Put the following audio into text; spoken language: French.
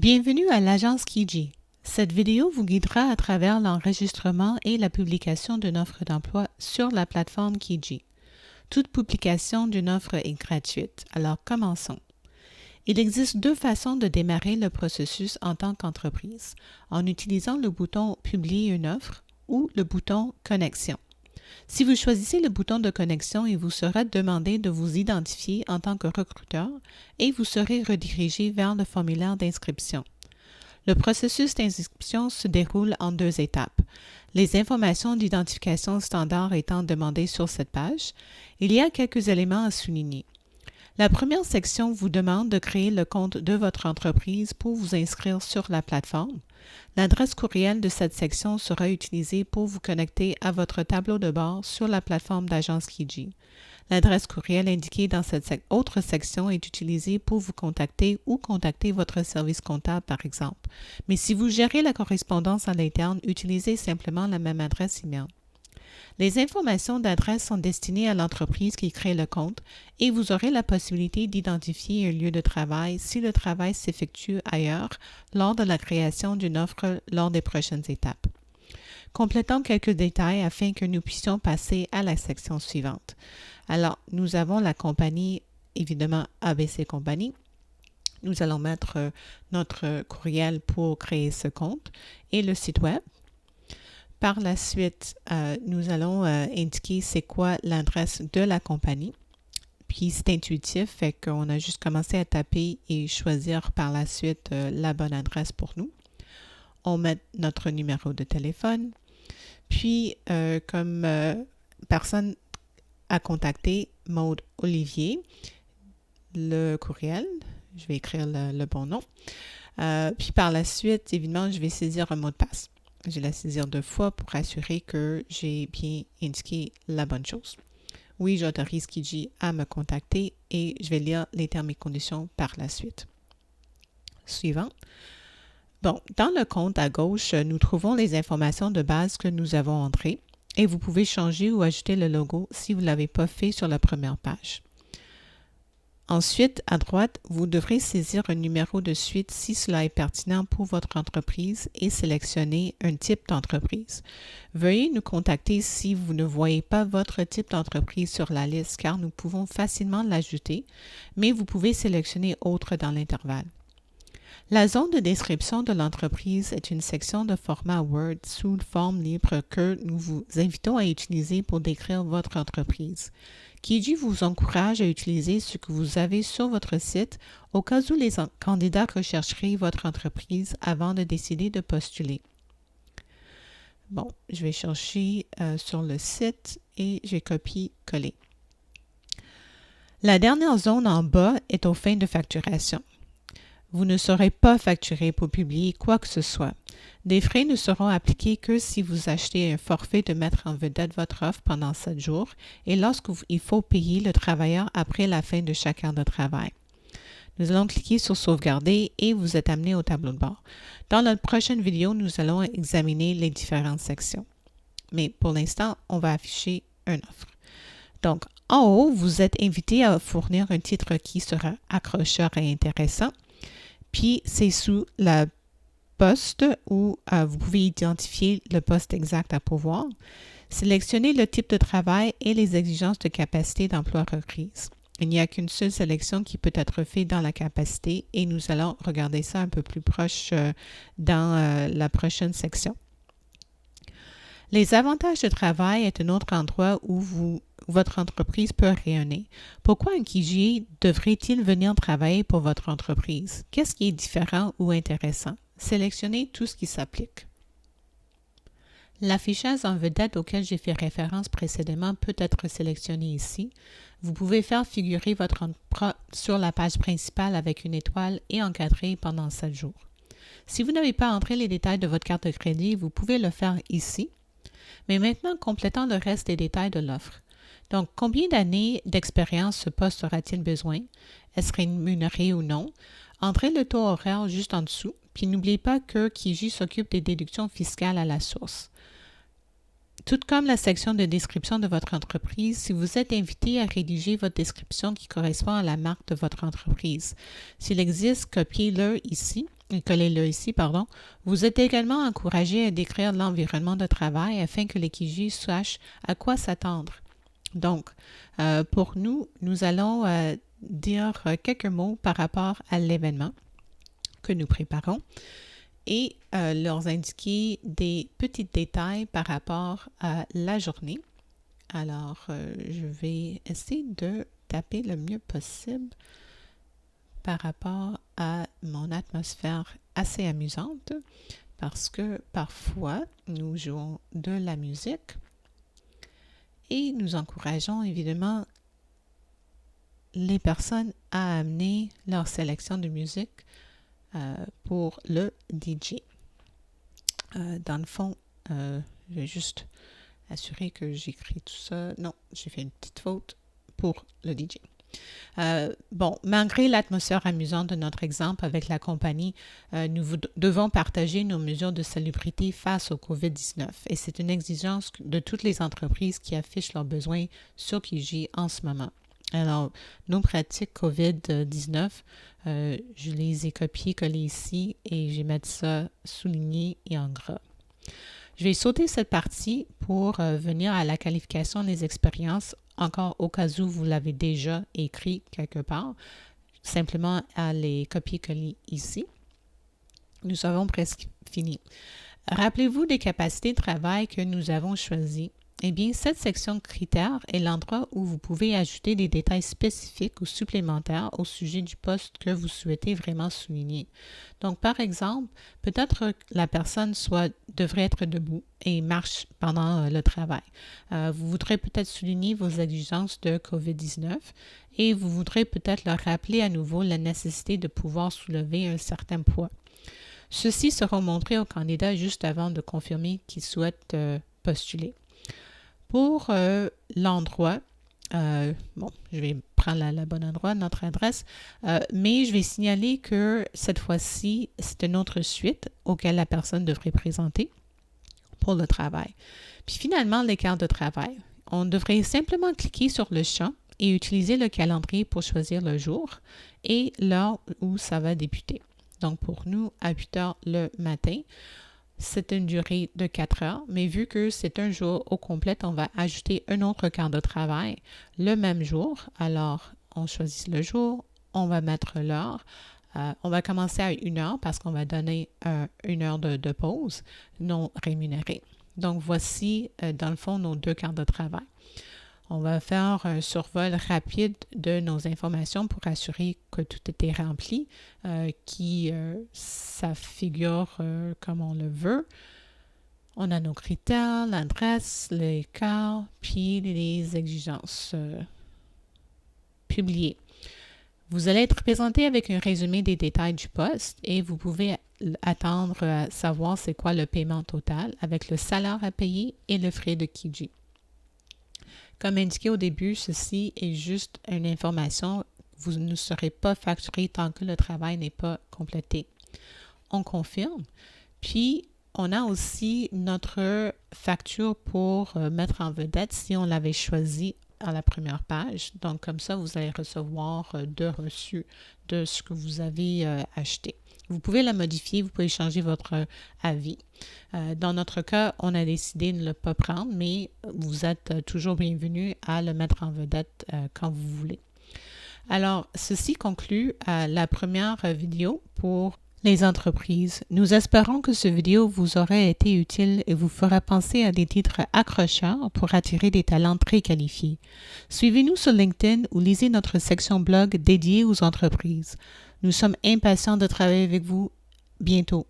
Bienvenue à l'agence Kijiji. Cette vidéo vous guidera à travers l'enregistrement et la publication d'une offre d'emploi sur la plateforme Kijiji. Toute publication d'une offre est gratuite, alors commençons. Il existe deux façons de démarrer le processus en tant qu'entreprise, en utilisant le bouton « Publier une offre » ou le bouton « Connexion ». Si vous choisissez le bouton de connexion, il vous sera demandé de vous identifier en tant que recruteur et vous serez redirigé vers le formulaire d'inscription. Le processus d'inscription se déroule en deux étapes. Les informations d'identification standard étant demandées sur cette page, il y a quelques éléments à souligner. La première section vous demande de créer le compte de votre entreprise pour vous inscrire sur la plateforme. L'adresse courriel de cette section sera utilisée pour vous connecter à votre tableau de bord sur la plateforme d'agence Kijiji. L'adresse courriel indiquée dans cette autre section est utilisée pour vous contacter ou contacter votre service comptable, par exemple. Mais si vous gérez la correspondance à l'interne, utilisez simplement la même adresse email. Les informations d'adresse sont destinées à l'entreprise qui crée le compte et vous aurez la possibilité d'identifier un lieu de travail si le travail s'effectue ailleurs lors de la création d'une offre lors des prochaines étapes. Complétons quelques détails afin que nous puissions passer à la section suivante. Alors, nous avons la compagnie, évidemment ABC Compagnie. Nous allons mettre notre courriel pour créer ce compte et le site web. Par la suite, nous allons indiquer c'est quoi l'adresse de la compagnie. Puis c'est intuitif, fait qu'on a juste commencé à taper et choisir par la suite la bonne adresse pour nous. On met notre numéro de téléphone. Puis, comme personne à contacter, Maude Olivier, le courriel, je vais écrire le bon nom. Puis par la suite, évidemment, je vais saisir un mot de passe. Je vais la saisir 2 fois pour assurer que j'ai bien indiqué la bonne chose. Oui, j'autorise Kijiji à me contacter et je vais lire les termes et conditions par la suite. Suivant. Bon, dans le compte à gauche, nous trouvons les informations de base que nous avons entrées et vous pouvez changer ou ajouter le logo si vous ne l'avez pas fait sur la première page. Ensuite, à droite, vous devrez saisir un numéro de suite si cela est pertinent pour votre entreprise et sélectionner un type d'entreprise. Veuillez nous contacter si vous ne voyez pas votre type d'entreprise sur la liste car nous pouvons facilement l'ajouter, mais vous pouvez sélectionner autre dans l'intervalle. La zone de description de l'entreprise est une section de format Word sous forme libre que nous vous invitons à utiliser pour décrire votre entreprise. Kijiji vous encourage à utiliser ce que vous avez sur votre site au cas où les candidats rechercheraient votre entreprise avant de décider de postuler. Bon, je vais chercher sur le site et je vais copier-coller. La dernière zone en bas est aux fins de facturation. Vous ne serez pas facturé pour publier quoi que ce soit. Des frais ne seront appliqués que si vous achetez un forfait de mettre en vedette votre offre pendant 7 jours et lorsqu'il faut payer le travailleur après la fin de chaque heure de travail. Nous allons cliquer sur Sauvegarder et vous êtes amené au tableau de bord. Dans notre prochaine vidéo, nous allons examiner les différentes sections. Mais pour l'instant, on va afficher une offre. Donc, en haut, vous êtes invité à fournir un titre qui sera accrocheur et intéressant. Puis, c'est sous la poste où vous pouvez identifier le poste exact à pourvoir. Sélectionnez le type de travail et les exigences de capacité d'emploi requises. Il n'y a qu'une seule sélection qui peut être faite dans la capacité et nous allons regarder ça un peu plus proche dans la prochaine section. Les avantages de travail est un autre endroit où votre entreprise peut rayonner. Pourquoi un Kijiji devrait-il venir travailler pour votre entreprise? Qu'est-ce qui est différent ou intéressant? Sélectionnez tout ce qui s'applique. L'affichage en vedette auquel j'ai fait référence précédemment peut être sélectionné ici. Vous pouvez faire figurer votre emploi sur la page principale avec une étoile et encadrer pendant 7 jours. Si vous n'avez pas entré les détails de votre carte de crédit, vous pouvez le faire ici. Mais maintenant, complétons le reste des détails de l'offre. Donc, combien d'années d'expérience ce poste aura-t-il besoin? Est-ce rémunéré ou non? Entrez le taux horaire juste en dessous, puis n'oubliez pas que Kijiji s'occupe des déductions fiscales à la source. Tout comme la section de description de votre entreprise, si vous êtes invité à rédiger votre description qui correspond à la marque de votre entreprise. S'il existe, copiez-le ici collez-le ici, pardon. Vous êtes également encouragé à décrire l'environnement de travail afin que les Kijis sachent à quoi s'attendre. Donc, pour nous, nous allons dire quelques mots par rapport à l'événement que nous préparons et leur indiquer des petits détails par rapport à la journée. Alors, je vais essayer de taper le mieux possible par rapport à mon atmosphère assez amusante parce que parfois, nous jouons de la musique et nous encourageons évidemment les personnes à amener leur sélection de musique pour le DJ. Dans le fond, je vais juste assurer que j'écris tout ça. Non, j'ai fait une petite faute pour le DJ. Bon, malgré l'atmosphère amusante de notre exemple avec la compagnie, nous devons partager nos mesures de salubrité face au COVID-19 et c'est une exigence de toutes les entreprises qui affichent leurs besoins sur Kijiji en ce moment. Alors, nos pratiques COVID-19, je les ai copiées-collées ici et je vais mettre ça souligné et en gras. Je vais sauter cette partie pour venir à la qualification des expériences, encore au cas où vous l'avez déjà écrit quelque part, simplement à les copier-coller ici. Nous avons presque fini. Rappelez-vous des capacités de travail que nous avons choisies. Eh bien, cette section critères est l'endroit où vous pouvez ajouter des détails spécifiques ou supplémentaires au sujet du poste que vous souhaitez vraiment souligner. Donc, par exemple, peut-être la personne devrait être debout et marche pendant le travail. Vous voudrez peut-être souligner vos exigences de COVID-19 et vous voudrez peut-être leur rappeler à nouveau la nécessité de pouvoir soulever un certain poids. Ceux-ci seront montrés aux candidats juste avant de confirmer qu'ils souhaitent postuler. Pour l'endroit, bon, je vais prendre le bon endroit, notre adresse, mais je vais signaler que cette fois-ci, c'est une autre suite auquel la personne devrait présenter pour le travail. Puis finalement, les quarts de travail. On devrait simplement cliquer sur le champ et utiliser le calendrier pour choisir le jour et l'heure où ça va débuter. Donc pour nous, à 8 heures le matin, c'est une durée de 4 heures, mais vu que c'est un jour au complet, on va ajouter un autre quart de travail le même jour. Alors, on choisit le jour, on va mettre l'heure. On va commencer à 1 heure parce qu'on va donner 1 heure de pause non rémunérée. Donc, voici, dans le fond, nos 2 quarts de travail. On va faire un survol rapide de nos informations pour assurer que tout était rempli, ça figure comme on le veut. On a nos critères, l'adresse, les quarts, puis les exigences publiées. Vous allez être présenté avec un résumé des détails du poste et vous pouvez attendre à savoir c'est quoi le paiement total avec le salaire à payer et le frais de Kijiji. Comme indiqué au début, ceci est juste une information. Vous ne serez pas facturé tant que le travail n'est pas complété. On confirme. Puis, on a aussi notre facture pour mettre en vedette si on l'avait choisi à la première page. Donc, comme ça, vous allez recevoir de reçus de ce que vous avez acheté. Vous pouvez la modifier, vous pouvez changer votre avis. Dans notre cas, on a décidé de ne pas prendre, mais vous êtes toujours bienvenu à le mettre en vedette quand vous voulez. Alors, ceci conclut la première vidéo pour les entreprises. Nous espérons que ce vidéo vous aura été utile et vous fera penser à des titres accrocheurs pour attirer des talents très qualifiés. Suivez-nous sur LinkedIn ou lisez notre section blog dédiée aux entreprises. Nous sommes impatients de travailler avec vous bientôt.